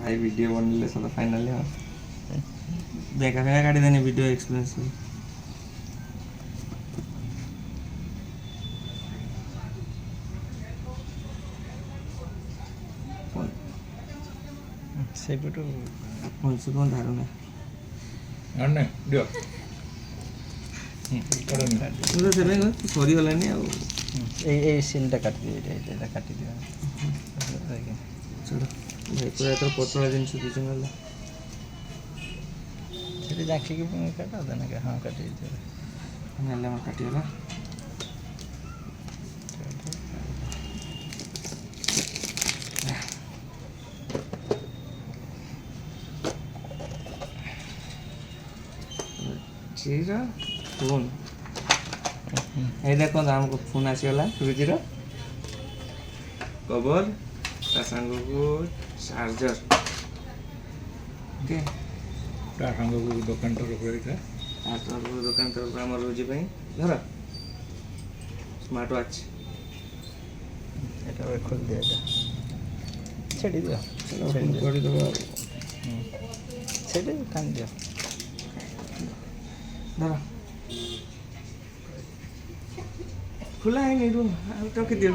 ଭାଇ ଭିଡ଼ିଓ ବନେଇଲେ ସତ ଫାଇନାଲି ହଁ ବେକା ଫେକା କାଟିଦେନି ଭିଡ଼ିଓ ଏକ୍ସପିରିଏନ୍ସ ସେଇପଟୁ ଭଲସେ କ'ଣ ଧାରୁନା ଦିଅ ମୁଁ ତ ସେପାଇଁ କହୁଛି ସରିଗଲାନି ଆଉ ଏଇ ସିନ୍ଟା କାଟିଦିଅ ଏଇଟା କାଟିଦିଅ ଛାଡ଼ ଭାଇ ପୁରା ଏଥର ପତଳା ଜିନିଷ କିଛି ନେଲା ସେଠି ଜାକିକି କାଟ ଦେନା ହଁ କାଟି ଦେଇଥିବ ନେଲେ ଆମର କାଟିଗଲା ଫ୍ରିଜ୍ର ଫୋନ୍ ଏଇ ଦେଖନ୍ତୁ ଆମକୁ ଫୋନ୍ ଆସିଗଲା ଫ୍ରିଜ୍ର କଭର ତା ସାଙ୍ଗକୁ ଚାର୍ଜର ଓକେ ତା ସାଙ୍ଗକୁ ଦୋକାନ ତରଫରୁ ରହିଥାଏ ତା ତରଫରୁ ଦୋକାନ ତରଫରୁ ଆମର ରୋଜି ପାଇଁ ଧର ସ୍ମାର୍ଟ ୱାଚ୍ এটা ଖୋଲିଦିଅ ଏଇଟା ଛାଡ଼ିଦିଅ କରିଦେବା ଆଉ ସେଇଟା ଟାଣିଦିଅ ଧର ଖୋଲା ହେଇନି ରୁମ୍ ଆଉ ରଖିଦିଅ